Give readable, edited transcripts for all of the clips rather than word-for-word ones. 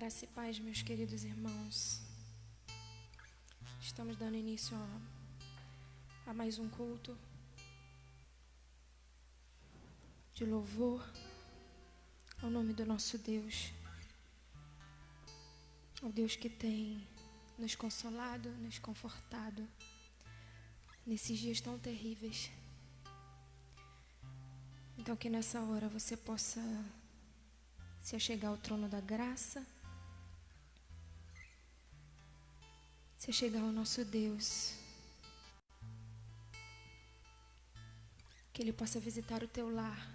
Graça e paz, meus queridos irmãos. Estamos dando início a mais um culto de louvor ao nome do nosso Deus, ao Deus que tem nos consolado, nos confortado nesses dias tão terríveis. Então que nessa hora você possa se achegar ao trono da graça, se achegar ao nosso Deus, que Ele possa visitar o teu lar,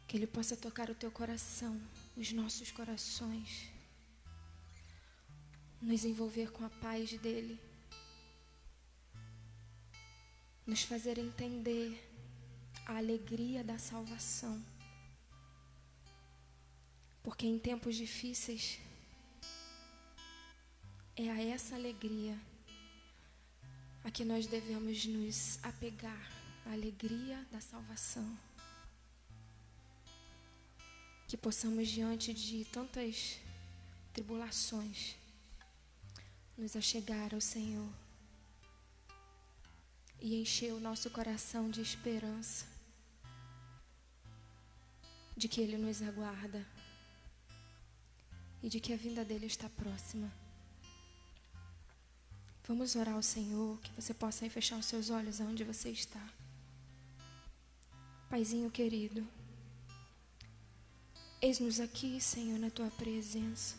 que Ele possa tocar o teu coração, os nossos corações, nos envolver com a paz dEle, nos fazer entender a alegria da salvação, porque em tempos difíceis é a essa alegria a que nós devemos nos apegar, a alegria da salvação. Que possamos, diante de tantas tribulações, nos achegar ao Senhor e encher o nosso coração de esperança, de que Ele nos aguarda e de que a vinda dEle está próxima. Vamos orar ao Senhor, que você possa aí fechar os seus olhos aonde você está. Paizinho querido, eis-nos aqui, Senhor, na Tua presença.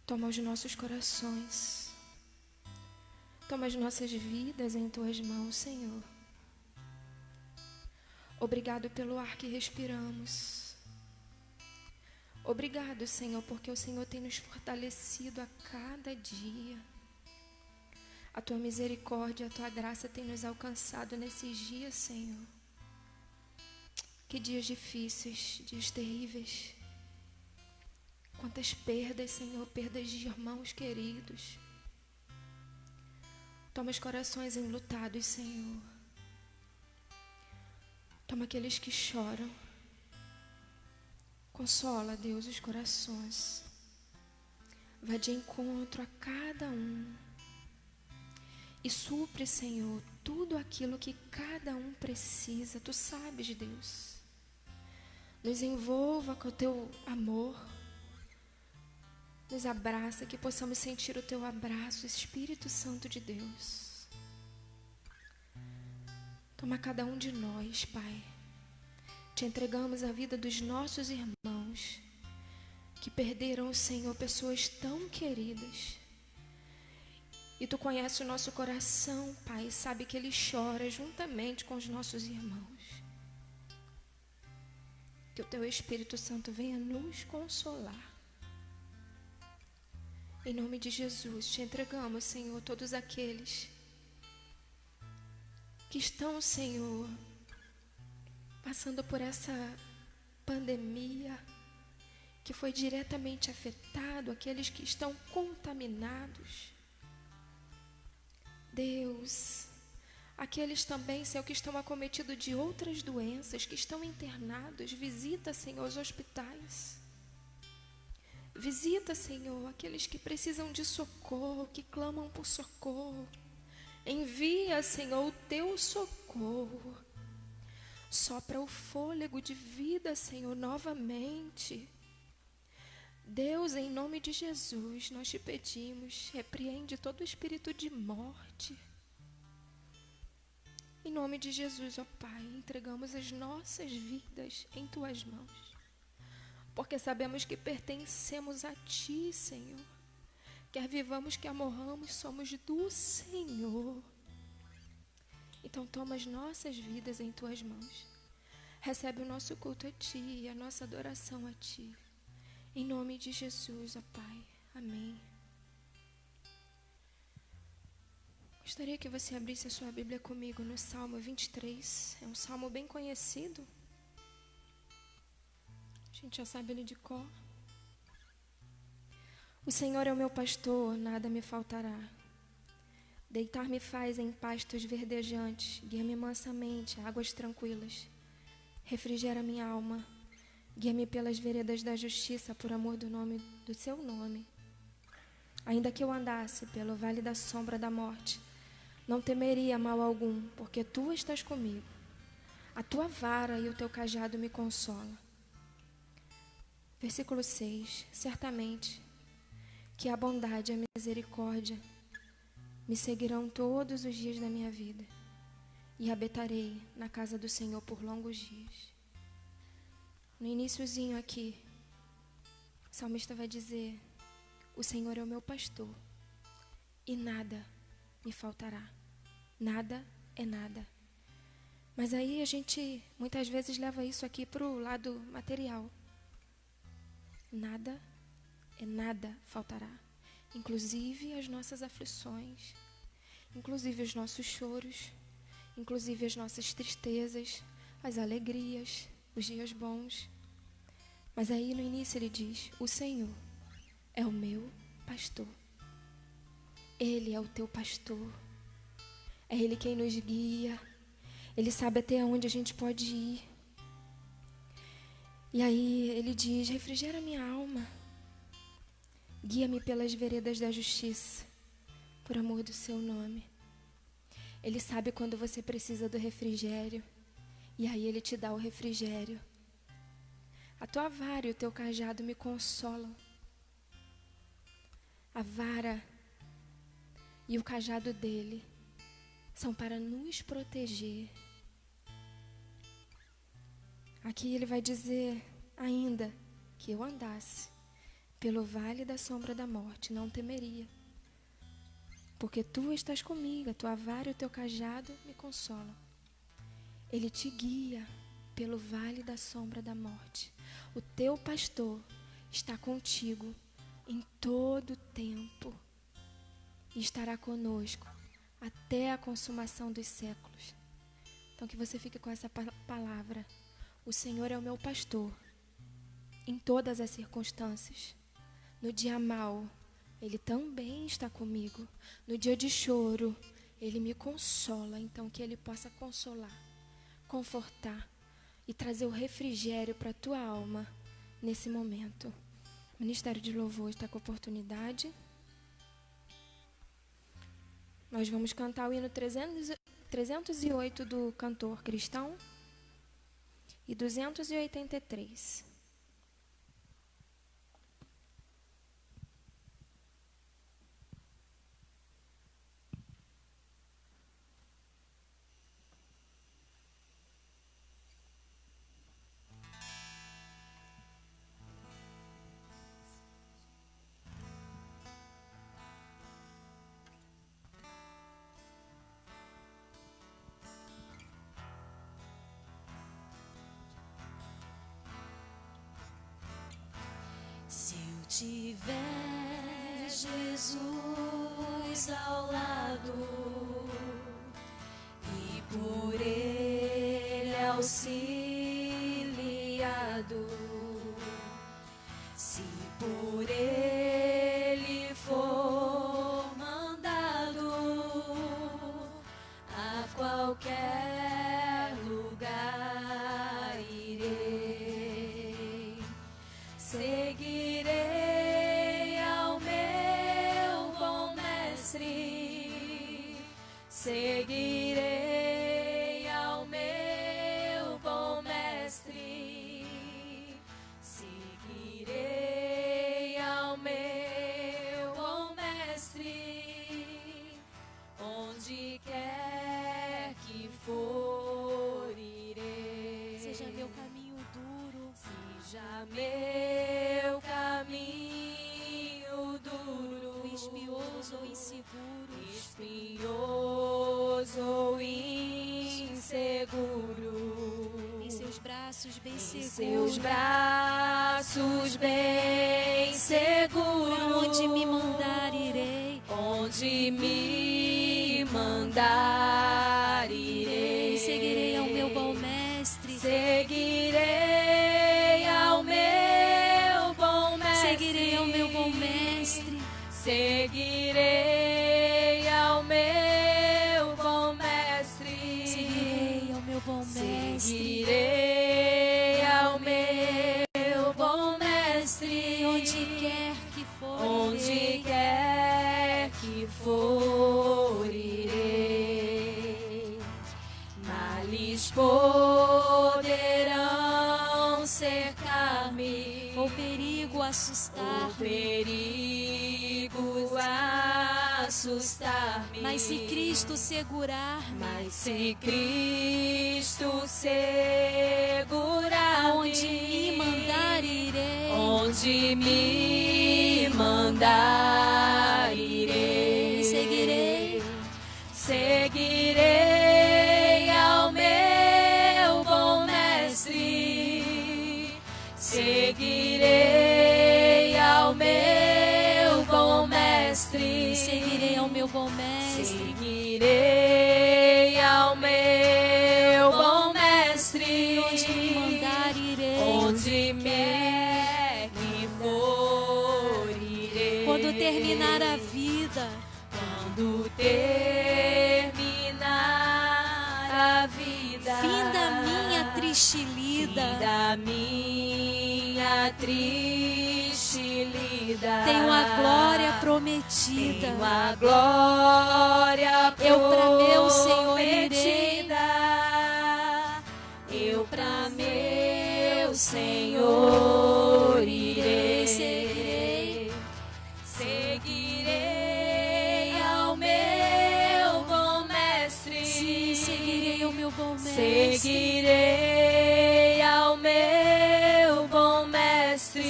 Toma os nossos corações, toma as nossas vidas em Tuas mãos, Senhor. Obrigado pelo ar que respiramos. Obrigado, Senhor, porque o Senhor tem nos fortalecido a cada dia. A Tua misericórdia, a Tua graça tem nos alcançado nesses dias, Senhor. Que dias difíceis, dias terríveis. Quantas perdas, Senhor, perdas de irmãos queridos. Toma os corações enlutados, Senhor. Toma aqueles que choram. Consola, Deus, os corações. Vá de encontro a cada um. E supre, Senhor, tudo aquilo que cada um precisa. Tu sabes, Deus. Nos envolva com o Teu amor. Nos abraça, que possamos sentir o Teu abraço, Espírito Santo de Deus. Toma cada um de nós, Pai. Te entregamos a vida dos nossos irmãos que perderam, Senhor, pessoas tão queridas. E Tu conheces o nosso coração, Pai, sabe que ele chora juntamente com os nossos irmãos. Que o Teu Espírito Santo venha nos consolar. Em nome de Jesus, Te entregamos, Senhor, todos aqueles que estão, Senhor, passando por essa pandemia, que foi diretamente afetado, aqueles que estão contaminados. Deus, aqueles também, Senhor, que estão acometidos de outras doenças, que estão internados, visita, Senhor, os hospitais. Visita, Senhor, aqueles que precisam de socorro, que clamam por socorro. Envia, Senhor, o Teu socorro. Sopra o fôlego de vida, Senhor, novamente. Deus, em nome de Jesus, nós Te pedimos, repreende todo espírito de morte. Em nome de Jesus, ó Pai, entregamos as nossas vidas em Tuas mãos, porque sabemos que pertencemos a Ti, Senhor. Quer vivamos, quer morramos, somos do Senhor. Então toma as nossas vidas em Tuas mãos. Recebe o nosso culto a Ti, a nossa adoração a Ti. Em nome de Jesus, ó Pai. Amém. Gostaria que você abrisse a sua Bíblia comigo no Salmo 23. É um salmo bem conhecido. A gente já sabe ele de cor. O Senhor é o meu pastor, nada me faltará. Deitar-me faz em pastos verdejantes, guia-me mansamente a águas tranquilas. Refrigera minha alma, Guia-me pelas veredas da justiça, por amor do seu nome. Ainda que eu andasse pelo vale da sombra da morte, não temeria mal algum, porque tu estás comigo. A tua vara e o teu cajado me consolam. Versículo 6. Certamente que a bondade e a misericórdia me seguirão todos os dias da minha vida, e habitarei na casa do Senhor por longos dias. No iniciozinho aqui, o salmista vai dizer: o Senhor é o meu pastor, e nada me faltará. Nada é nada. Mas aí a gente muitas vezes leva isso aqui para o lado material. Nada é nada faltará. Inclusive as nossas aflições, inclusive os nossos choros, inclusive as nossas tristezas, as alegrias, os dias bons. Mas aí no início ele diz: o Senhor é o meu pastor. Ele é o teu pastor. É Ele quem nos guia. Ele sabe até onde a gente pode ir. E aí ele diz: refrigera minha alma. Guia-me pelas veredas da justiça, por amor do seu nome. Ele sabe quando você precisa do refrigério, e aí ele te dá o refrigério. A tua vara e o teu cajado me consolam. A vara e o cajado dele são para nos proteger. Aqui ele vai dizer: ainda que eu andasse pelo vale da sombra da morte, não temeria, porque tu estás comigo, a tua vara e o teu cajado me consolam. Ele te guia pelo vale da sombra da morte. O teu pastor está contigo em todo tempo e estará conosco até a consumação dos séculos. Então que você fique com essa palavra: o Senhor é o meu pastor em todas as circunstâncias. No dia mau, Ele também está comigo. No dia de choro, Ele me consola. Então que Ele possa consolar, confortar e trazer o refrigério para a tua alma nesse momento. O Ministério de Louvor está com a oportunidade. Nós vamos cantar o hino 308 do cantor cristão e 283. Se eu tiver Jesus ao lado e por Ele auxiliado, se por Ele for mandado a qualquer lugar irei. Seguirei ao meu bom mestre, seguirei ao meu bom mestre, seguirei ao meu bom mestre, onde quer que for irei. Seja meu caminho duro, seja meu caminho duro, espinhoso ou inseguro, espinhoso ou inseguro, em seus braços bem em seguros, seus braços bem seguros, onde me mandar irei, onde me mandar irei. seguirei ao meu bom mestre, seguirei ao meu bom mestre, seguirei ao meu bom mestre, seguirei ao meu bom mestre, seguirei ao meu bom mestre, seguirei ao meu poderão cercar-me, ou perigo o assustar-me. perigo assustar-me. Mas se Cristo segurar-me, Mas se Cristo segurar-me, onde me mandar irei. onde me mandar irei, Seguirei. seguirei ao meu bom mestre, seguirei ao meu bom mestre, Seguirei ao meu bom mestre. seguirei ao meu bom mestre, Onde me mandar irei. onde me que for irei. Quando terminar a vida, Quando terminar a vida, fim da minha triste lida, fim da minha triste lida, tenho a glória prometida. tenho a glória Eu pra meu Senhor irei. prometida. Eu pra meu Senhor irei. Seguirei. Seguirei ao meu bom mestre. Sim, seguirei ao meu bom mestre. Seguirei ao meu bom mestre.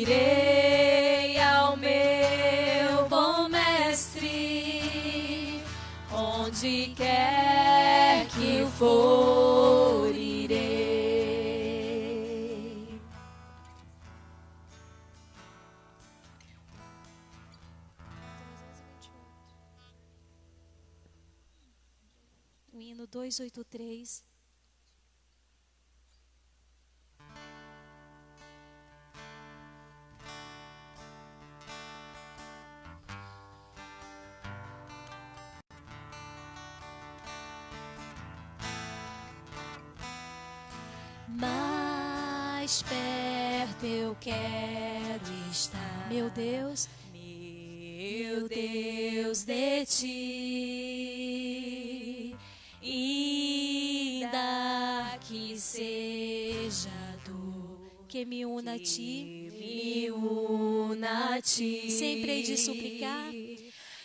Seguirei ao meu bom mestre. Onde quer que eu for, irei. O hino 283. Mais perto eu quero estar, Meu Deus, meu Deus, de ti, ainda que seja dor, que me una a ti. que me una a ti. Sempre hei de suplicar.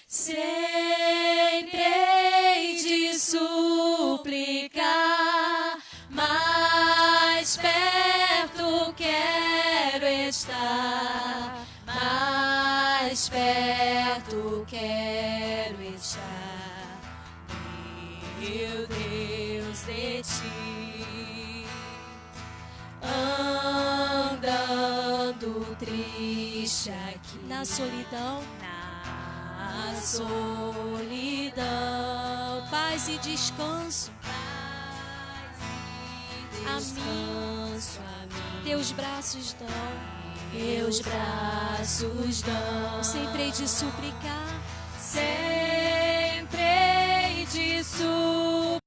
Sempre hei de suplicar, mais perto quero estar, mais perto quero estar, meu Deus, de ti. Andando triste aqui Na solidão, na solidão, paz e descanso. descanso a mim. Teus braços dão. Teus braços dão. Sempre hei de suplicar. Sempre hei de suplicar.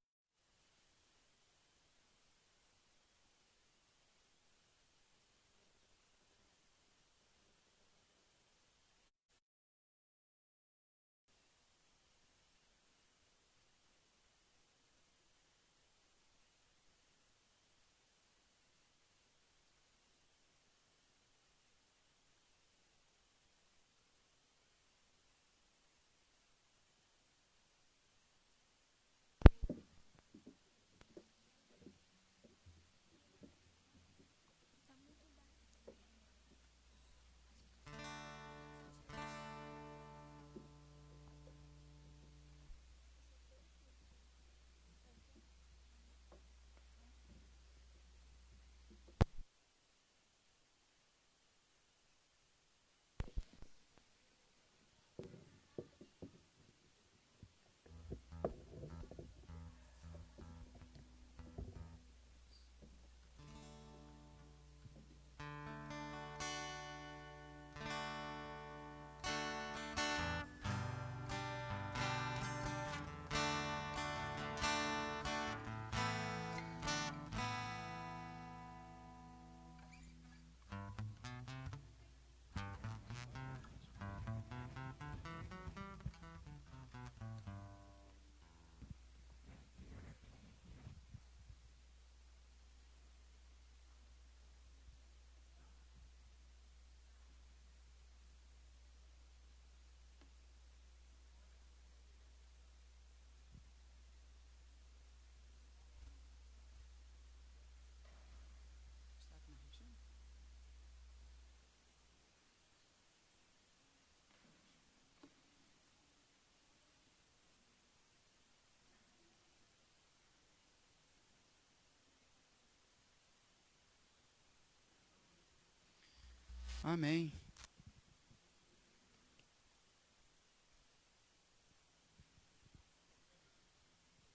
Amém.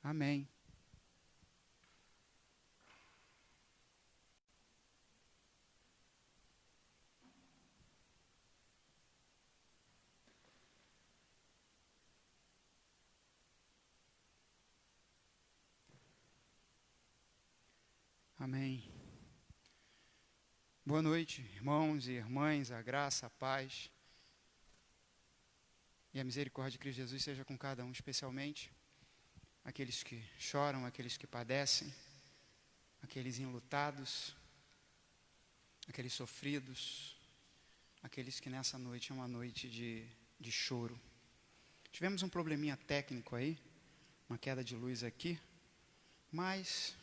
Amém. Amém. Boa noite, irmãos e irmãs, a graça, a paz e a misericórdia de Cristo Jesus seja com cada um, especialmente aqueles que choram, aqueles que padecem, aqueles enlutados, aqueles sofridos, aqueles que nessa noite é uma noite de choro. Tivemos um probleminha técnico aí, uma queda de luz aqui, mas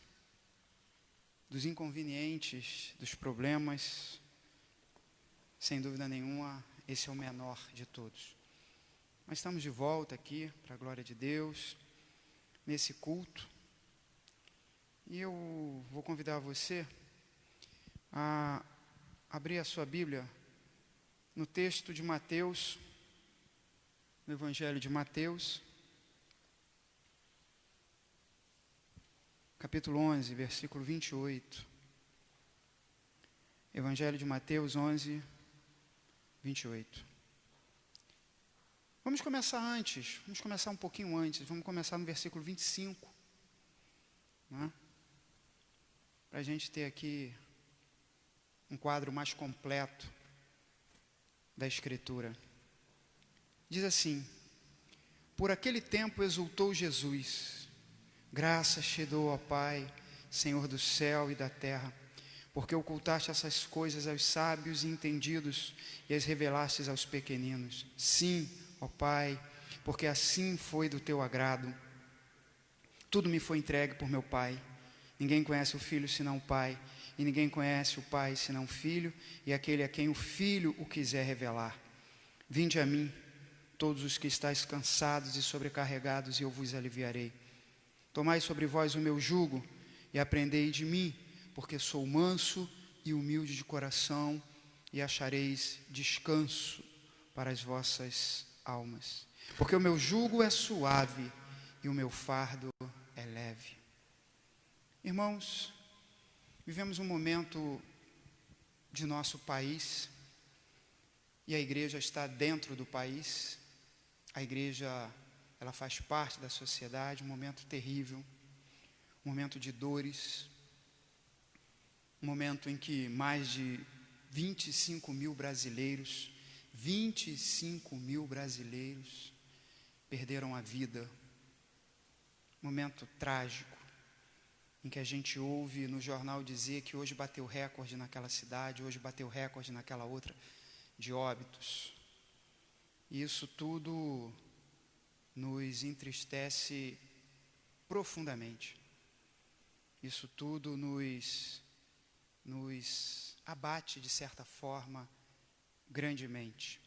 dos inconvenientes, dos problemas, sem dúvida nenhuma, esse é o menor de todos. Nós estamos de volta aqui, para a glória de Deus, nesse culto, e eu vou convidar você a abrir a sua Bíblia no texto de Mateus, no Evangelho de Mateus, capítulo 11, versículo 28. Evangelho de Mateus 11, 28. Vamos começar um pouquinho antes, vamos começar no versículo 25. Né? Para a gente ter aqui um quadro mais completo da Escritura. Diz assim: por aquele tempo exultou Jesus, graças te dou, ó Pai, Senhor do céu e da terra, porque ocultaste essas coisas aos sábios e entendidos e as revelastes aos pequeninos. Sim, ó Pai, porque assim foi do teu agrado. Tudo me foi entregue por meu Pai. Ninguém conhece o Filho senão o Pai, e ninguém conhece o Pai senão o Filho, e aquele a quem o Filho o quiser revelar. Vinde a mim, todos os que estáis cansados e sobrecarregados, e eu vos aliviarei. Tomai sobre vós o meu jugo, e aprendei de mim, porque sou manso e humilde de coração, e achareis descanso para as vossas almas. Porque o meu jugo é suave, e o meu fardo é leve. Irmãos, vivemos um momento de nosso país, e a igreja está dentro do país. A igreja, ela faz parte da sociedade, um momento terrível, um momento de dores, um momento em que mais de 25 mil brasileiros perderam a vida. Momento trágico, em que a gente ouve no jornal dizer que hoje bateu recorde naquela cidade, hoje bateu recorde naquela outra, de óbitos. E isso tudo nos entristece profundamente. Isso tudo nos abate, de certa forma, grandemente.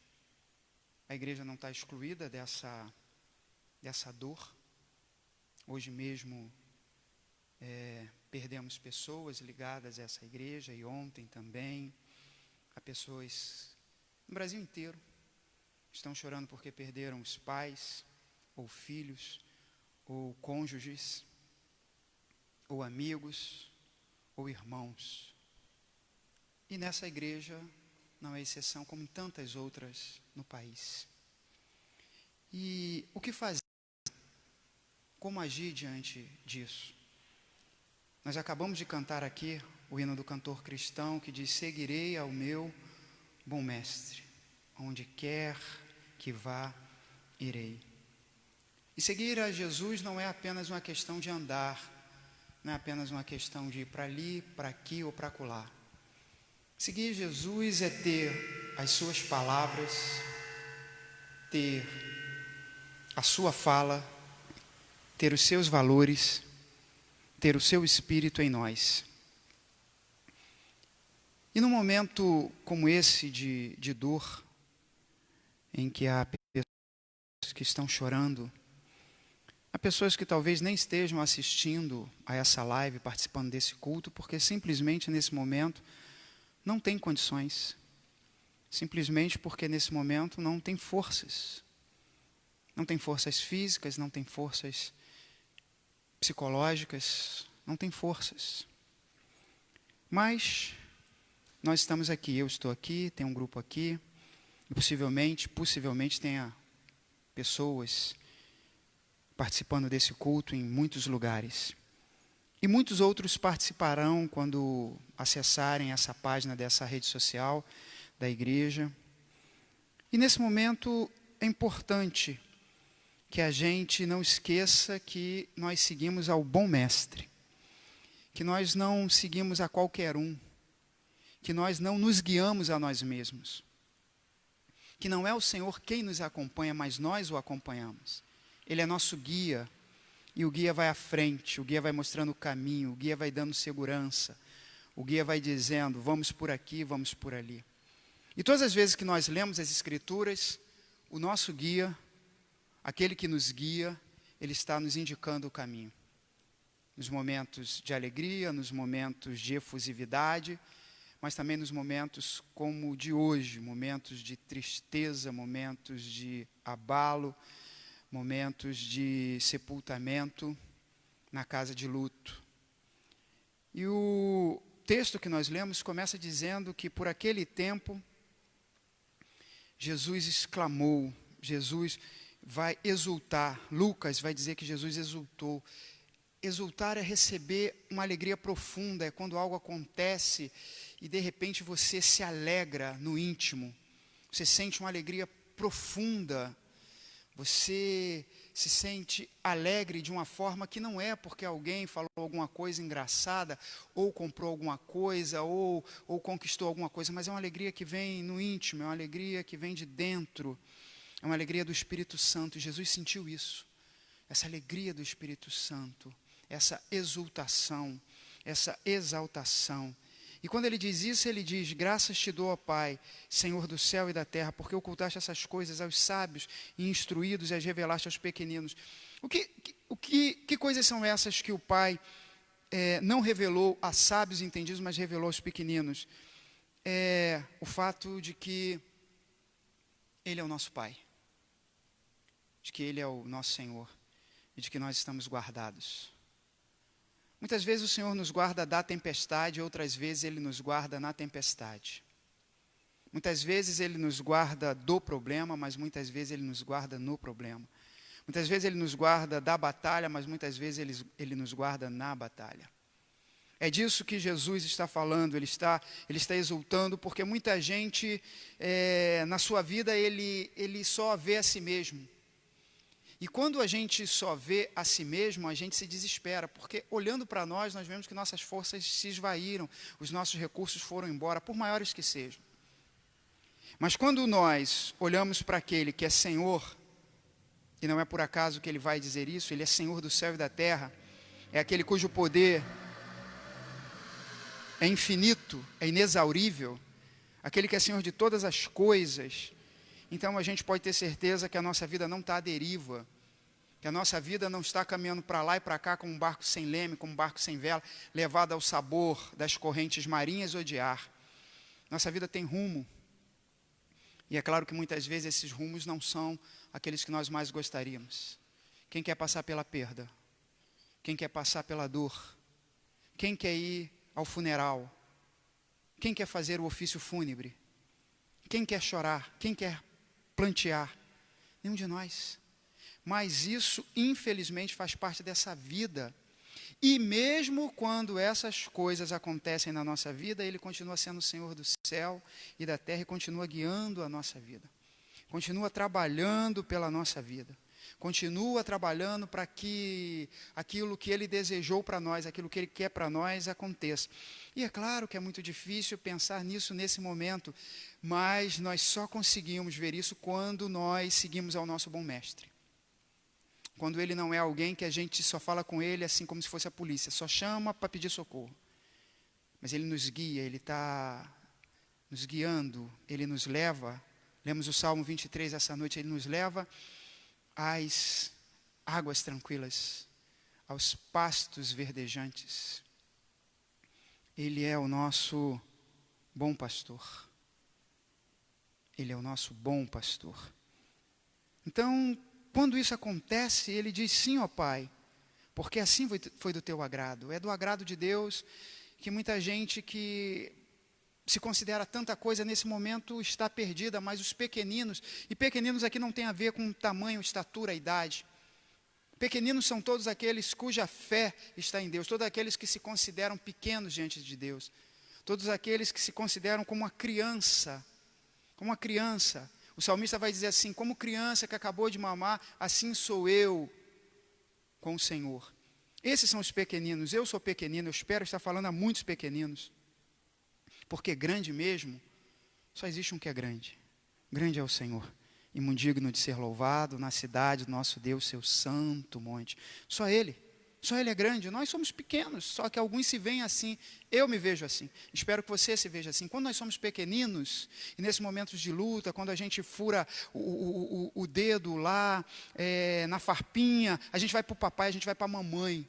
A igreja não está excluída dessa dor. Hoje mesmo perdemos pessoas ligadas a essa igreja, e ontem também. Há pessoas no Brasil inteiro estão chorando porque perderam os pais, ou filhos, ou cônjuges, ou amigos, ou irmãos. E nessa igreja não é exceção, como em tantas outras no país. E o que fazer? Como agir diante disso? Nós acabamos de cantar aqui o hino do cantor cristão que diz: seguirei ao meu bom mestre, onde quer que vá, irei. E seguir a Jesus não é apenas uma questão de andar, não é apenas uma questão de ir para ali, para aqui ou para acolá. Seguir Jesus é ter as suas palavras, ter a sua fala, ter os seus valores, ter o seu espírito em nós. E num momento como esse de dor, em que há pessoas que estão chorando, há pessoas que talvez nem estejam assistindo a essa live, participando desse culto, porque simplesmente nesse momento não tem condições. simplesmente porque nesse momento não tem forças. Não tem forças físicas, não tem forças psicológicas, não tem forças. Mas nós estamos aqui, eu estou aqui, tem um grupo aqui, e possivelmente tenha pessoas participando desse culto em muitos lugares. E muitos outros participarão quando acessarem essa página dessa rede social da igreja. E nesse momento é importante que a gente não esqueça que nós seguimos ao bom mestre, que nós não seguimos a qualquer um, que nós não nos guiamos a nós mesmos, que não é o Senhor quem nos acompanha, mas nós o acompanhamos. Ele é nosso guia, e o guia vai à frente, o guia vai mostrando o caminho, o guia vai dando segurança, o guia vai dizendo, vamos por aqui, vamos por ali. E todas as vezes que nós lemos as Escrituras, o nosso guia, aquele que nos guia, ele está nos indicando o caminho. Nos momentos de alegria, nos momentos de efusividade, mas também nos momentos como o de hoje, momentos de tristeza, momentos de abalo, momentos de sepultamento na casa de luto. E o texto que nós lemos começa dizendo que por aquele tempo, Jesus exclamou, Jesus vai exultar. Lucas vai dizer que Jesus exultou. Exultar é receber uma alegria profunda, é quando algo acontece e de repente você se alegra no íntimo. Você sente uma alegria profunda. Você se sente alegre de uma forma que não é porque alguém falou alguma coisa engraçada, ou comprou alguma coisa, ou conquistou alguma coisa, mas é uma alegria que vem no íntimo, é uma alegria que vem de dentro. É uma alegria do Espírito Santo. Jesus sentiu isso. Essa alegria do Espírito Santo. Essa exultação. Essa exaltação. E quando ele diz isso, ele diz, graças te dou, ó Pai, Senhor do céu e da terra, porque ocultaste essas coisas aos sábios e instruídos e as revelaste aos pequeninos. Que coisas são essas que o Pai não revelou a sábios e entendidos, mas revelou aos pequeninos? É o fato de que Ele é o nosso Pai. De que Ele é o nosso Senhor e de que nós estamos guardados. Muitas vezes o Senhor nos guarda da tempestade, outras vezes Ele nos guarda na tempestade. Muitas vezes Ele nos guarda do problema, mas muitas vezes Ele nos guarda no problema. Muitas vezes Ele nos guarda da batalha, mas muitas vezes Ele nos guarda na batalha. É disso que Jesus está falando, Ele está exultando, porque muita gente, na sua vida, ele só vê a si mesmo. E quando a gente só vê a si mesmo, a gente se desespera, porque olhando para nós vemos que nossas forças se esvaíram, os nossos recursos foram embora, por maiores que sejam. Mas quando nós olhamos para aquele que é Senhor, e não é por acaso que Ele vai dizer isso, Ele é Senhor do céu e da terra, é aquele cujo poder é infinito, é inexaurível, aquele que é Senhor de todas as coisas. Então a gente pode ter certeza que a nossa vida não está à deriva, que a nossa vida não está caminhando para lá e para cá como um barco sem leme, como um barco sem vela, levado ao sabor das correntes marinhas ou de ar. Nossa vida tem rumo. E é claro que muitas vezes esses rumos não são aqueles que nós mais gostaríamos. Quem quer passar pela perda? Quem quer passar pela dor? Quem quer ir ao funeral? Quem quer fazer o ofício fúnebre? Quem quer chorar? Quem quer plantear? Nenhum de nós. Mas isso, infelizmente, faz parte dessa vida. E mesmo quando essas coisas acontecem na nossa vida, Ele continua sendo o Senhor do céu e da terra e continua guiando a nossa vida. Continua trabalhando pela nossa vida. Continua trabalhando para que aquilo que Ele desejou para nós, aquilo que Ele quer para nós, aconteça. E é claro que é muito difícil pensar nisso nesse momento, mas nós só conseguimos ver isso quando nós seguimos ao nosso bom mestre. Quando Ele não é alguém que a gente só fala com Ele assim como se fosse a polícia, só chama para pedir socorro. Mas Ele nos guia, Ele está nos guiando, Ele nos leva. Lemos o Salmo 23 essa noite, Ele nos leva às águas tranquilas, aos pastos verdejantes. Ele é o nosso bom pastor. Ele é o nosso bom pastor. Então, quando isso acontece, ele diz: sim, ó Pai, porque assim foi do teu agrado. É do agrado de Deus que muita gente que se considera tanta coisa nesse momento está perdida, mas os pequeninos, e pequeninos aqui não tem a ver com tamanho, estatura, idade. Pequeninos são todos aqueles cuja fé está em Deus, todos aqueles que se consideram pequenos diante de Deus, todos aqueles que se consideram como uma criança, como uma criança. O salmista vai dizer assim: como criança que acabou de mamar, assim sou eu com o Senhor. Esses são os pequeninos. Eu sou pequenino, eu espero estar falando a muitos pequeninos, porque grande mesmo, só existe um que é grande. Grande é o Senhor, e muito digno de ser louvado na cidade do nosso Deus, seu santo monte. Só Ele é grande. Nós somos pequenos, só que alguns se veem assim. Eu me vejo assim, espero que você se veja assim. Quando nós somos pequeninos, e nesses momentos de luta, quando a gente fura o dedo lá, na farpinha, a gente vai para o papai, a gente vai para a mamãe.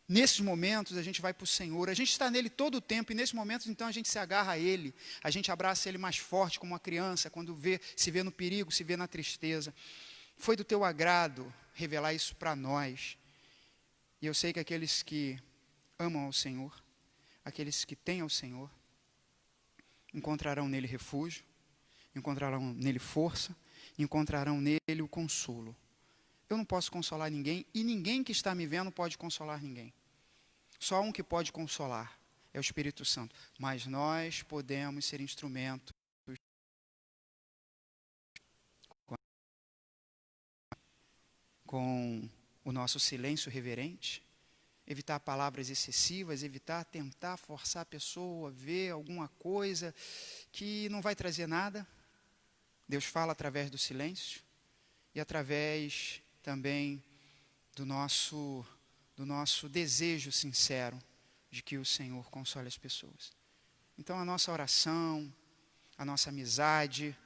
Nesses momentos a gente vai para o Senhor, a gente está nele todo o tempo, e nesses momentos então a gente se agarra a Ele, a gente abraça Ele mais forte como uma criança, quando se vê no perigo, se vê na tristeza. Foi do teu agrado revelar isso para nós, e eu sei que aqueles que amam ao Senhor, aqueles que têm ao Senhor, encontrarão nele refúgio, encontrarão nele força, encontrarão nele o consolo. Eu não posso consolar ninguém, e ninguém que está me vendo pode consolar ninguém. Só um que pode consolar, é o Espírito Santo. Mas nós podemos ser instrumentos com o nosso silêncio reverente, evitar palavras excessivas, evitar tentar forçar a pessoa a ver alguma coisa que não vai trazer nada. Deus fala através do silêncio e através também do nosso desejo sincero de que o Senhor console as pessoas. Então a nossa oração, a nossa amizade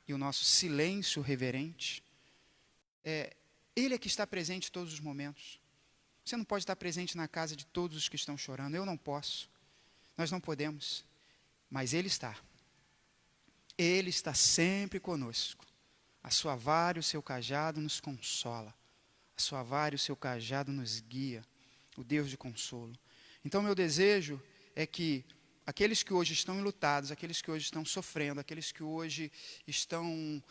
e o nosso silêncio reverente, Ele é que está presente em todos os momentos. Você não pode estar presente na casa de todos os que estão chorando, eu não posso, nós não podemos, mas Ele está. Ele está sempre conosco. A sua vara e o seu cajado nos consola. A sua vara e o seu cajado nos guia. O Deus de consolo. Então, meu desejo é que aqueles que hoje estão enlutados, aqueles que hoje estão sofrendo, aqueles que hoje estão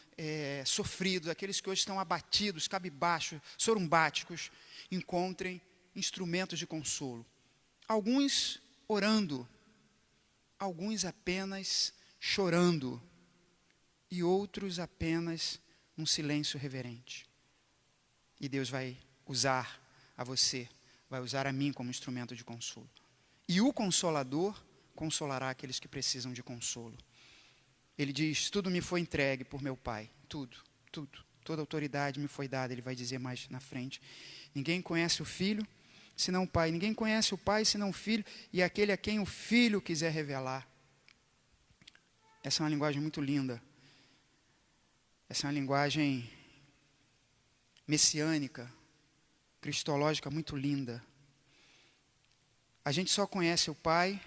sofridos, aqueles que hoje estão abatidos, cabisbaixos, sorumbáticos, encontrem instrumentos de consolo. Alguns orando, alguns apenas chorando, e outros apenas num silêncio reverente. E Deus vai usar a você, vai usar a mim como instrumento de consolo. E o Consolador consolará aqueles que precisam de consolo. Ele diz: tudo me foi entregue por meu Pai, tudo, toda autoridade me foi dada. Ele vai dizer mais na frente: ninguém conhece o Filho senão o Pai, ninguém conhece o Pai senão o Filho, e aquele a quem o Filho quiser revelar. Essa é uma linguagem muito linda. Essa é uma linguagem messiânica, cristológica muito linda. A gente só conhece o Pai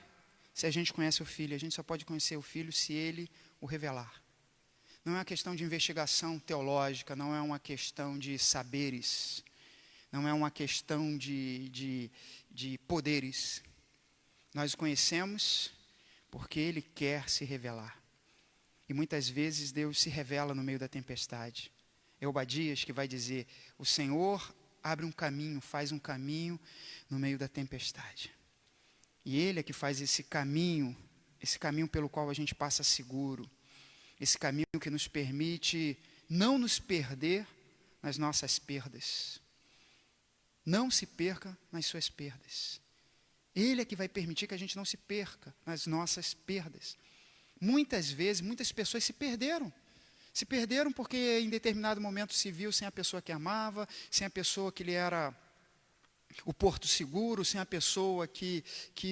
se a gente conhece o Filho. A gente só pode conhecer o Filho se Ele o revelar. Não é uma questão de investigação teológica, não é uma questão de saberes, não é uma questão de poderes. Nós o conhecemos porque Ele quer se revelar. E muitas vezes Deus se revela no meio da tempestade. É Obadias que vai dizer: o Senhor abre um caminho, faz um caminho no meio da tempestade. E Ele é que faz esse caminho pelo qual a gente passa seguro, esse caminho que nos permite não nos perder nas nossas perdas. Não se perca nas suas perdas. Ele é que vai permitir que a gente não se perca nas nossas perdas. Muitas vezes, muitas pessoas se perderam. Se perderam porque em determinado momento se viu sem a pessoa que amava, sem a pessoa que lhe era o porto seguro, sem a pessoa que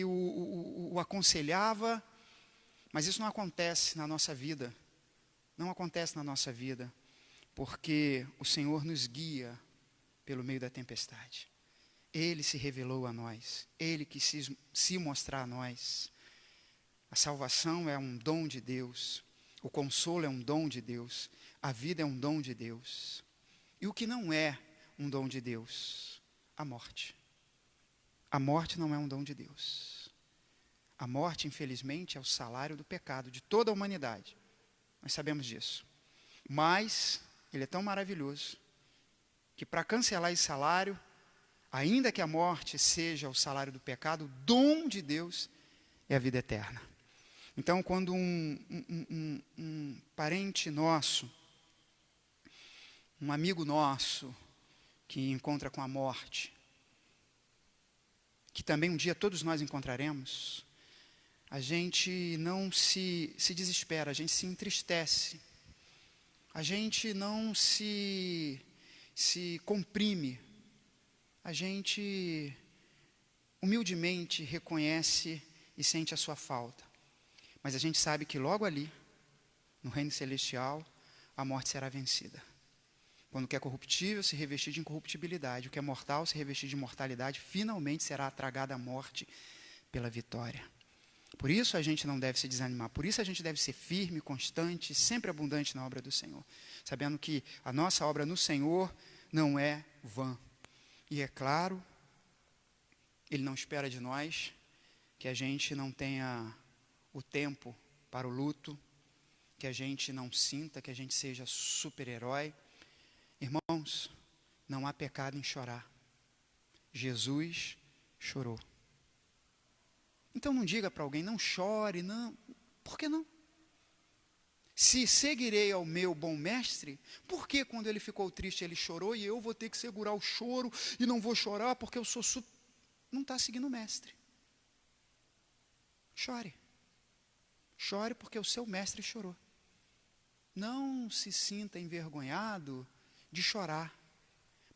o aconselhava. Mas isso não acontece na nossa vida. Não acontece na nossa vida, porque o Senhor nos guia pelo meio da tempestade. Ele se revelou a nós, Ele quis se mostrar a nós. A salvação é um dom de Deus. O consolo é um dom de Deus. A vida é um dom de Deus. E o que não é um dom de Deus? A morte. A morte não é um dom de Deus. A morte, infelizmente, é o salário do pecado de toda a humanidade. Nós sabemos disso. Mas ele é tão maravilhoso que para cancelar esse salário, ainda que a morte seja o salário do pecado, o dom de Deus é a vida eterna. Então, quando um parente nosso, um amigo nosso, que encontra com a morte, que também um dia todos nós encontraremos, a gente não se desespera, a gente se entristece, a gente não se comprime, a gente humildemente reconhece e sente a sua falta. Mas a gente sabe que logo ali, no reino celestial, a morte será vencida. Quando o que é corruptível se revestir de incorruptibilidade, o que é mortal se revestir de mortalidade, finalmente será tragada a morte pela vitória. Por isso a gente não deve se desanimar, por isso a gente deve ser firme, constante, sempre abundante na obra do Senhor, sabendo que a nossa obra no Senhor não é vã. E é claro, Ele não espera de nós que a gente não tenha o tempo para o luto, que a gente não sinta, que a gente seja super-herói. Irmãos, não há pecado em chorar. Jesus chorou. Então não diga para alguém, não chore, não. Por que não? Se seguirei ao meu bom mestre, por que quando ele ficou triste ele chorou e eu vou ter que segurar o choro e não vou chorar porque eu sou Não está seguindo o mestre. Chore. Chore porque o seu mestre chorou. Não se sinta envergonhado de chorar.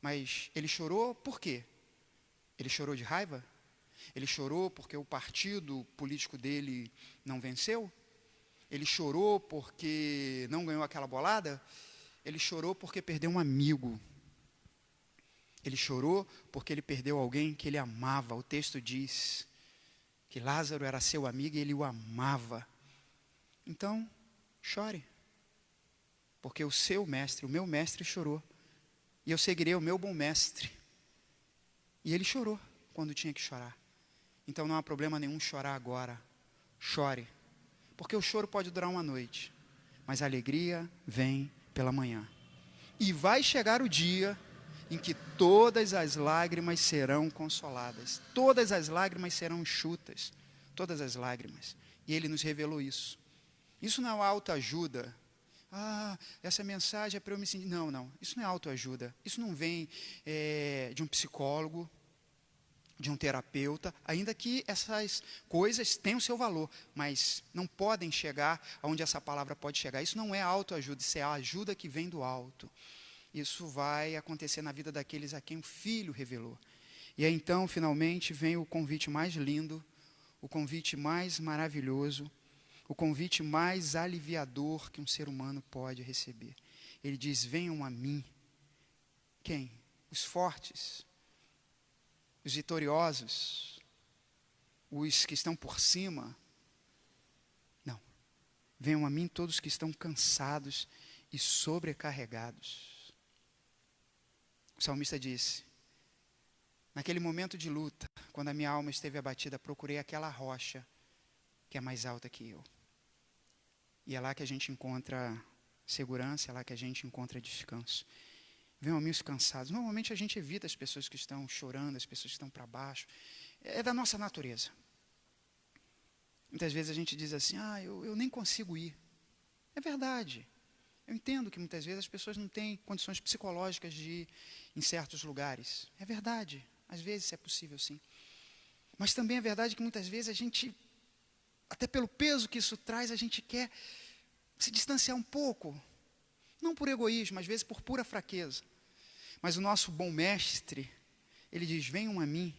Mas ele chorou por quê? Ele chorou de raiva? Ele chorou porque o partido político dele não venceu? Ele chorou porque não ganhou aquela bolada? Ele chorou porque perdeu um amigo. Ele chorou porque ele perdeu alguém que ele amava. O texto diz que Lázaro era seu amigo e ele o amava. Então, chore. Porque o seu mestre, o meu mestre chorou. E eu seguirei o meu bom mestre. E ele chorou quando tinha que chorar. Então não há problema nenhum chorar agora. Chore. Porque o choro pode durar uma noite. Mas a alegria vem pela manhã. E vai chegar o dia em que todas as lágrimas serão consoladas. Todas as lágrimas serão enxutas. Todas as lágrimas. E ele nos revelou isso. Isso não é autoajuda. Essa mensagem é para eu me sentir... Não. Isso não é autoajuda. Isso não vem de um psicólogo, de um terapeuta, ainda que essas coisas tenham seu valor, mas não podem chegar aonde essa palavra pode chegar. Isso não é autoajuda, isso é a ajuda que vem do alto. Isso vai acontecer na vida daqueles a quem o Filho revelou. E aí então, finalmente, vem o convite mais lindo, o convite mais maravilhoso, o convite mais aliviador que um ser humano pode receber. Ele diz, venham a mim. Quem? Os fortes, os vitoriosos, os que estão por cima. Não. Venham a mim todos que estão cansados e sobrecarregados. O salmista disse, naquele momento de luta, quando a minha alma esteve abatida, procurei aquela rocha que é mais alta que eu. E é lá que a gente encontra segurança, é lá que a gente encontra descanso. Venham a mim os cansados. Normalmente a gente evita as pessoas que estão chorando, as pessoas que estão para baixo. É da nossa natureza. Muitas vezes a gente diz assim, eu nem consigo ir. É verdade. Eu entendo que muitas vezes as pessoas não têm condições psicológicas de ir em certos lugares. É verdade. Às vezes é possível, sim. Mas também é verdade que muitas vezes a gente, até pelo peso que isso traz, a gente quer se distanciar um pouco. Não por egoísmo, às vezes por pura fraqueza. Mas o nosso bom mestre, ele diz, venham a mim,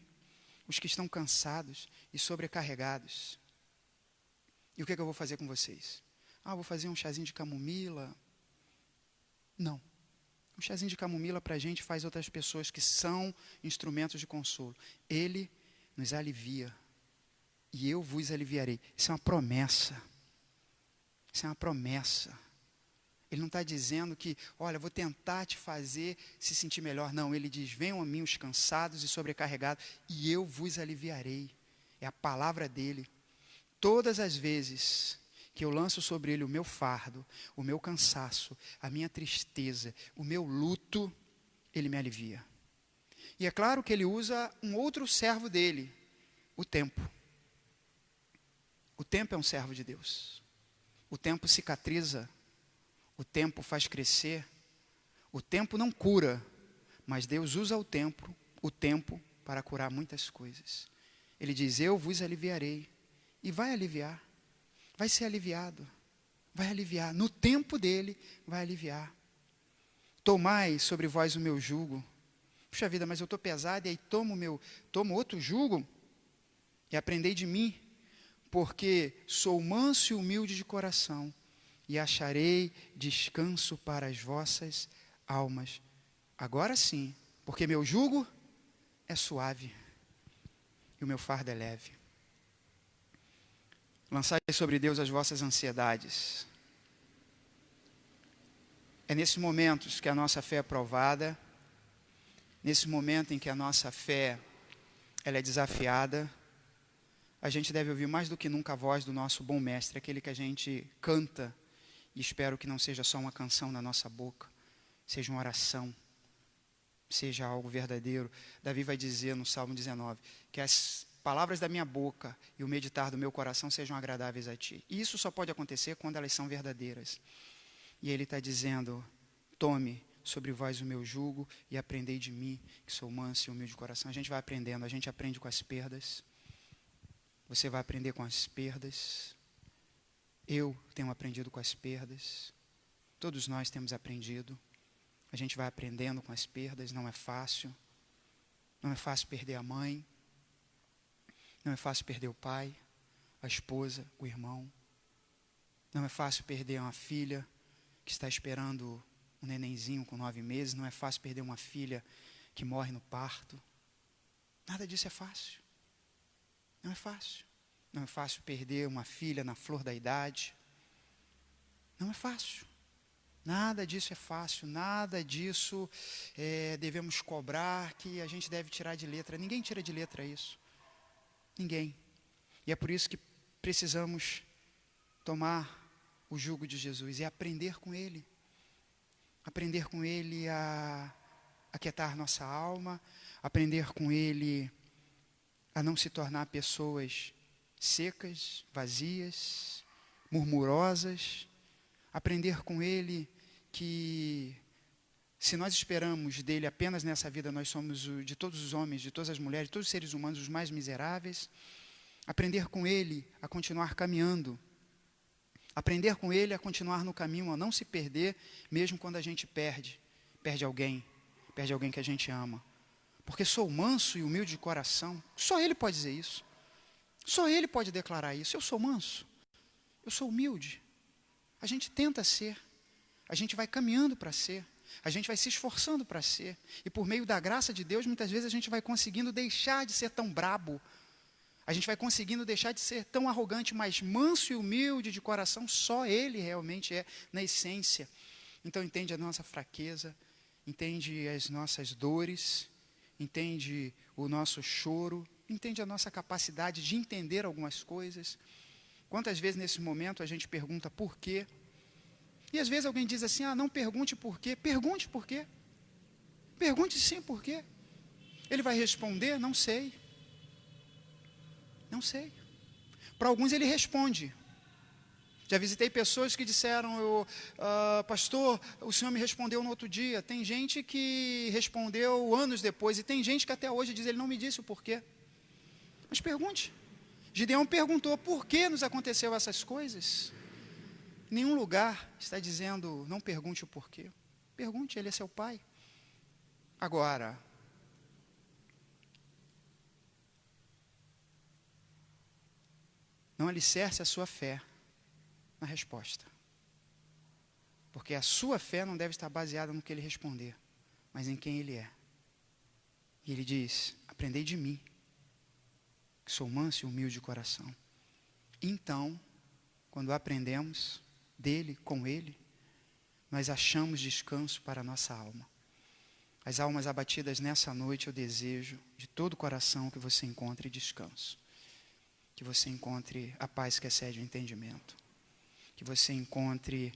os que estão cansados e sobrecarregados. E o que eu vou fazer com vocês? Vou fazer um chazinho de camomila. Não. Um chazinho de camomila para a gente faz outras pessoas que são instrumentos de consolo. Ele nos alivia. E eu vos aliviarei. Isso é uma promessa. Isso é uma promessa. Ele não está dizendo que, olha, vou tentar te fazer se sentir melhor. Não, ele diz, venham a mim os cansados e sobrecarregados, e eu vos aliviarei. É a palavra dele. Todas as vezes que eu lanço sobre ele o meu fardo, o meu cansaço, a minha tristeza, o meu luto, ele me alivia. E é claro que ele usa um outro servo dele, o tempo. O tempo é um servo de Deus. O tempo cicatriza, o tempo faz crescer, o tempo não cura, mas Deus usa o tempo para curar muitas coisas. Ele diz, eu vos aliviarei, e vai aliviar, vai ser aliviado, vai aliviar, no tempo dele vai aliviar. Tomai sobre vós o meu jugo. Puxa vida, mas eu estou pesado, e aí tomo outro jugo, e aprendei de mim, porque sou manso e humilde de coração, e acharei descanso para as vossas almas. Agora sim, porque meu jugo é suave, e o meu fardo é leve. Lançai sobre Deus as vossas ansiedades. É nesses momentos que a nossa fé é provada, nesse momento em que a nossa fé ela é desafiada, a gente deve ouvir mais do que nunca a voz do nosso bom mestre, aquele que a gente canta, e espero que não seja só uma canção na nossa boca, seja uma oração, seja algo verdadeiro. Davi vai dizer no Salmo 19, que as palavras da minha boca e o meditar do meu coração sejam agradáveis a ti. E isso só pode acontecer quando elas são verdadeiras. E ele está dizendo, tome sobre vós o meu jugo e aprendei de mim, que sou manso e humilde de coração. A gente vai aprendendo, a gente aprende com as perdas. Você vai aprender com as perdas. Eu tenho aprendido com as perdas. Todos nós temos aprendido. A gente vai aprendendo com as perdas, não é fácil. Não é fácil perder a mãe. Não é fácil perder o pai, a esposa, o irmão. Não é fácil perder uma filha que está esperando um nenenzinho com 9 meses. Não é fácil perder uma filha que morre no parto. Nada disso é fácil. Não é fácil. Não é fácil perder uma filha na flor da idade. Não é fácil. Nada disso é fácil. Nada disso devemos cobrar, que a gente deve tirar de letra. Ninguém tira de letra isso. Ninguém. E é por isso que precisamos tomar o jugo de Jesus e aprender com Ele. Aprender com Ele a aquietar nossa alma, aprender com Ele a não se tornar pessoas secas, vazias, murmurosas, aprender com Ele que se nós esperamos dele apenas nessa vida, nós somos de todos os homens, de todas as mulheres, de todos os seres humanos, os mais miseráveis. Aprender com Ele a continuar caminhando. Aprender com Ele a continuar no caminho, a não se perder, mesmo quando a gente perde alguém que a gente ama. Porque sou manso e humilde de coração. Só Ele pode dizer isso. Só Ele pode declarar isso. Eu sou manso. Eu sou humilde. A gente tenta ser. A gente vai caminhando para ser. A gente vai se esforçando para ser. E por meio da graça de Deus, muitas vezes a gente vai conseguindo deixar de ser tão brabo. A gente vai conseguindo deixar de ser tão arrogante, mas manso e humilde de coração, só Ele realmente é na essência. Então entende a nossa fraqueza, entende as nossas dores, entende o nosso choro, entende a nossa capacidade de entender algumas coisas. Quantas vezes nesse momento a gente pergunta por quê? E às vezes alguém diz assim, não pergunte por quê. Pergunte por quê. Pergunte sim por quê. Ele vai responder, não sei. Não sei. Para alguns ele responde. Já visitei pessoas que disseram, pastor, o senhor me respondeu no outro dia. Tem gente que respondeu anos depois, e tem gente que até hoje diz, ele não me disse o porquê. Mas pergunte. Gideão perguntou, por que nos aconteceu essas coisas? Nenhum lugar está dizendo, não pergunte o porquê. Pergunte, ele é seu pai. Agora, não alicerce a sua fé na resposta. Porque a sua fé não deve estar baseada no que ele responder, mas em quem ele é. E ele diz, aprendei de mim, que sou manso e humilde de coração. Então, quando aprendemos, dele, com ele, nós achamos descanso para a nossa alma. As almas abatidas nessa noite, eu desejo de todo o coração que você encontre descanso. Que você encontre a paz que excede o entendimento. Que você encontre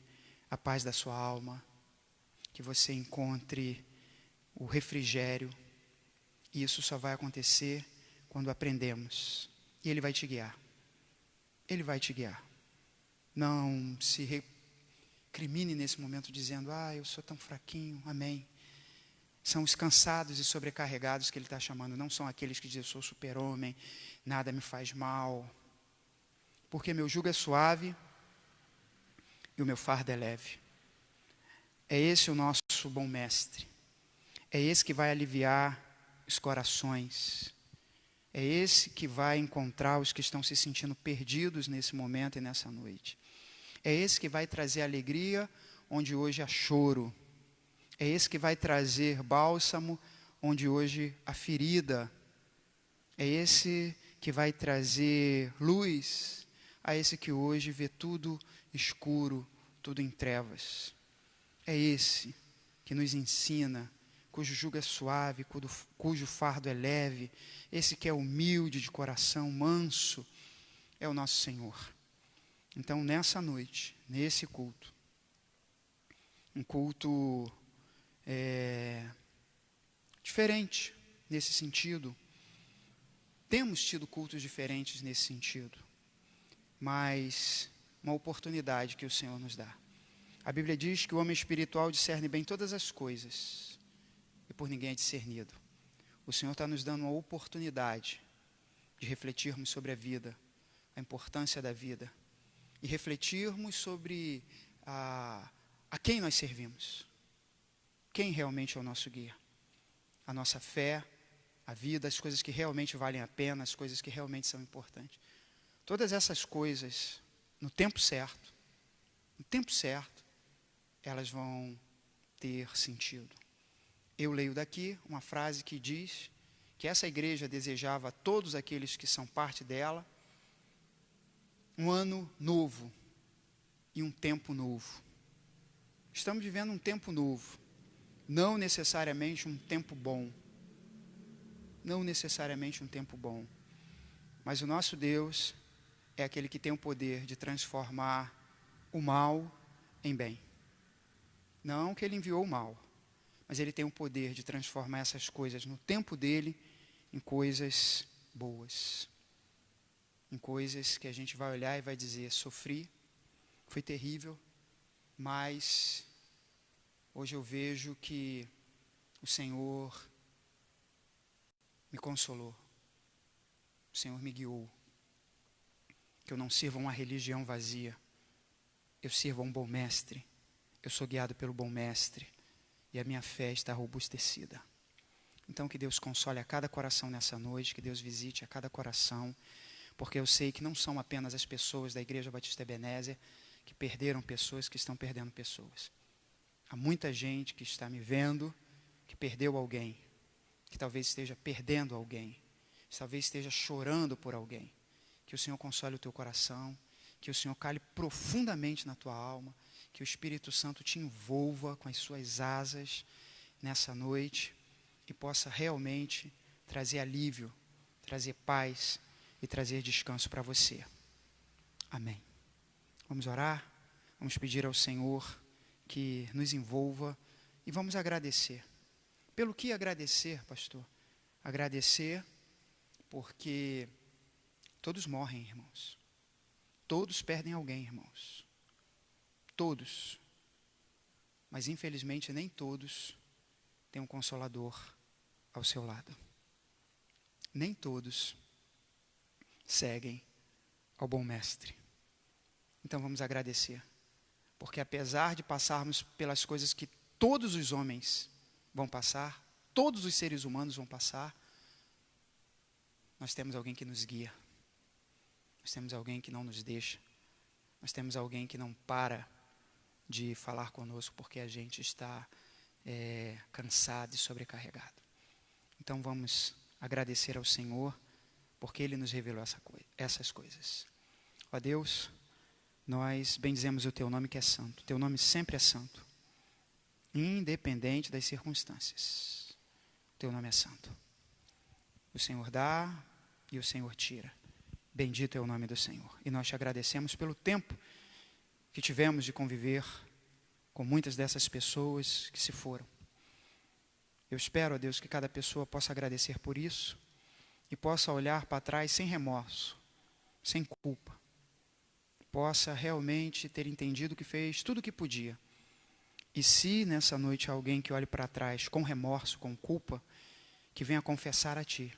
a paz da sua alma. Que você encontre o refrigério. E isso só vai acontecer quando aprendemos. E Ele vai te guiar. Ele vai te guiar. Não se recrimine nesse momento dizendo, eu sou tão fraquinho, amém. São os cansados e sobrecarregados que Ele está chamando, não são aqueles que dizem, eu sou super-homem, nada me faz mal. Porque meu jugo é suave e o meu fardo é leve. É esse o nosso bom mestre. É esse que vai aliviar os corações. É esse que vai encontrar os que estão se sentindo perdidos nesse momento e nessa noite. É esse que vai trazer alegria onde hoje há choro. É esse que vai trazer bálsamo onde hoje há ferida. É esse que vai trazer luz a esse que hoje vê tudo escuro, tudo em trevas. É esse que nos ensina, cujo jugo é suave, cujo fardo é leve. Esse que é humilde de coração, manso, é o nosso Senhor. Então, nessa noite, nesse culto, um culto diferente nesse sentido. Temos tido cultos diferentes nesse sentido, mas uma oportunidade que o Senhor nos dá. A Bíblia diz que o homem espiritual discerne bem todas as coisas e por ninguém é discernido. O Senhor está nos dando uma oportunidade de refletirmos sobre a vida, a importância da vida e refletirmos sobre a quem nós servimos. Quem realmente é o nosso guia? A nossa fé, a vida, as coisas que realmente valem a pena, as coisas que realmente são importantes. Todas essas coisas, no tempo certo, elas vão ter sentido. Eu leio daqui uma frase que diz que essa igreja desejava a todos aqueles que são parte dela um ano novo e um tempo novo. Estamos vivendo um tempo novo. Não necessariamente um tempo bom. Não necessariamente um tempo bom. Mas o nosso Deus é aquele que tem o poder de transformar o mal em bem. Não que Ele enviou o mal, mas Ele tem o poder de transformar essas coisas no tempo dEle em coisas boas. Em coisas que a gente vai olhar e vai dizer, sofri, foi terrível, mas hoje eu vejo que o Senhor me consolou. O Senhor me guiou. Que eu não sirva uma religião vazia. Eu sirvo a um bom mestre. Eu sou guiado pelo bom mestre. E a minha fé está robustecida. Então que Deus console a cada coração nessa noite. Que Deus visite a cada coração. Porque eu sei que não são apenas as pessoas da Igreja Batista Ebenezer que perderam pessoas, que estão perdendo pessoas. Há muita gente que está me vendo, que perdeu alguém, que talvez esteja perdendo alguém, que talvez esteja chorando por alguém. Que o Senhor console o teu coração, que o Senhor cale profundamente na tua alma, que o Espírito Santo te envolva com as suas asas nessa noite e possa realmente trazer alívio, trazer paz e trazer descanso para você. Amém. Vamos orar? Vamos pedir ao Senhor que nos envolva e vamos agradecer. Pelo que agradecer, pastor? Agradecer porque todos morrem, irmãos. Todos perdem alguém, irmãos. Todos. Mas infelizmente nem todos têm um consolador ao seu lado. Nem todos seguem ao bom mestre. Então vamos agradecer. Porque apesar de passarmos pelas coisas que todos os homens vão passar, todos os seres humanos vão passar, nós temos alguém que nos guia. Nós temos alguém que não nos deixa. Nós temos alguém que não para de falar conosco porque a gente está cansado e sobrecarregado. Então vamos agradecer ao Senhor porque Ele nos revelou essas coisas. Ó Deus, nós bendizemos o teu nome que é santo. Teu nome sempre é santo, independente das circunstâncias. O teu nome é santo. O Senhor dá e o Senhor tira. Bendito é o nome do Senhor. E nós te agradecemos pelo tempo que tivemos de conviver com muitas dessas pessoas que se foram. Eu espero, ó Deus, que cada pessoa possa agradecer por isso e possa olhar para trás sem remorso, sem culpa. Possa realmente ter entendido que fez tudo o que podia. E se nessa noite há alguém que olhe para trás com remorso, com culpa, que venha confessar a Ti.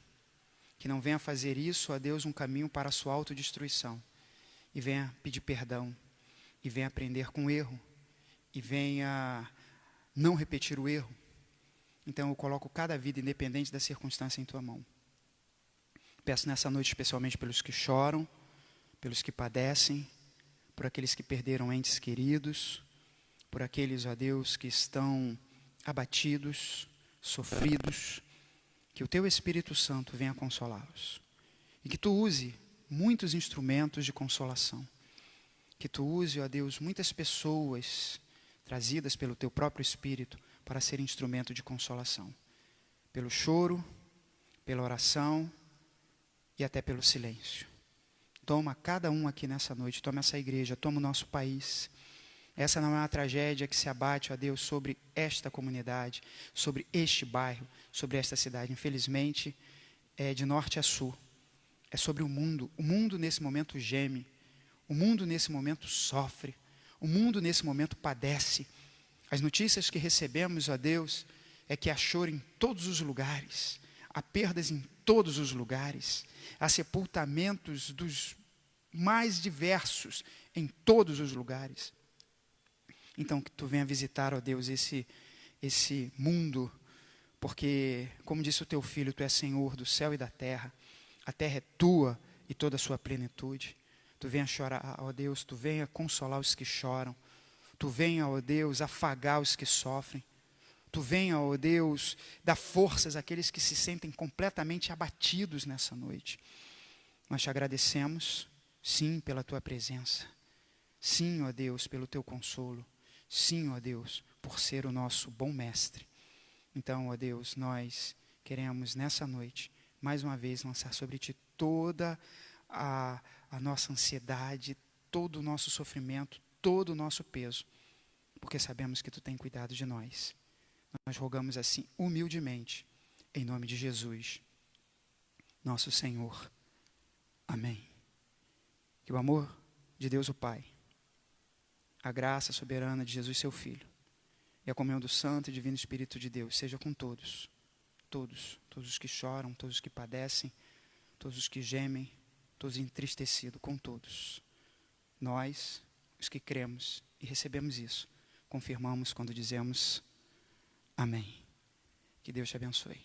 Que não venha fazer isso, ó Deus, um caminho para a sua autodestruição. E venha pedir perdão. E venha aprender com o erro. E venha não repetir o erro. Então eu coloco cada vida, independente da circunstância, em Tua mão. Peço nessa noite especialmente pelos que choram, pelos que padecem, por aqueles que perderam entes queridos, por aqueles, ó Deus, que estão abatidos, sofridos, que o Teu Espírito Santo venha consolá-los. E que Tu use muitos instrumentos de consolação. Que Tu use, ó Deus, muitas pessoas trazidas pelo Teu próprio Espírito para ser instrumento de consolação. Pelo choro, pela oração e até pelo silêncio. Toma cada um aqui nessa noite, toma essa igreja, toma o nosso país. Essa não é uma tragédia que se abate, ó Deus, sobre esta comunidade, sobre este bairro, sobre esta cidade. Infelizmente, é de norte a sul. É sobre o mundo. O mundo nesse momento geme. O mundo nesse momento sofre. O mundo nesse momento padece. As notícias que recebemos, ó Deus, é que há choro em todos os lugares. Há perdas em todos os lugares. Há sepultamentos dos mais diversos em todos os lugares. Então que Tu venha visitar, ó Deus, esse mundo, porque, como disse o Teu Filho, Tu és Senhor do céu e da terra. A terra é Tua e toda a sua plenitude. Tu venha chorar, ó Deus, Tu venha consolar os que choram. Tu venha, ó Deus, afagar os que sofrem. Tu venha, ó Deus, dar forças àqueles que se sentem completamente abatidos nessa noite. Nós te agradecemos, sim, pela Tua presença. Sim, ó Deus, pelo Teu consolo. Sim, ó Deus, por ser o nosso bom mestre. Então, ó Deus, nós queremos nessa noite, mais uma vez, lançar sobre Ti toda a nossa ansiedade, todo o nosso sofrimento, todo o nosso peso, porque sabemos que Tu tem cuidado de nós. Nós rogamos assim, humildemente, em nome de Jesus, nosso Senhor. Amém. Que o amor de Deus o Pai, a graça soberana de Jesus, Seu Filho, e a comunhão do Santo e Divino Espírito de Deus seja com todos, todos os que choram, todos os que padecem, todos os que gemem, todos entristecidos, com todos. Nós, os que cremos e recebemos isso, confirmamos quando dizemos amém. Que Deus te abençoe.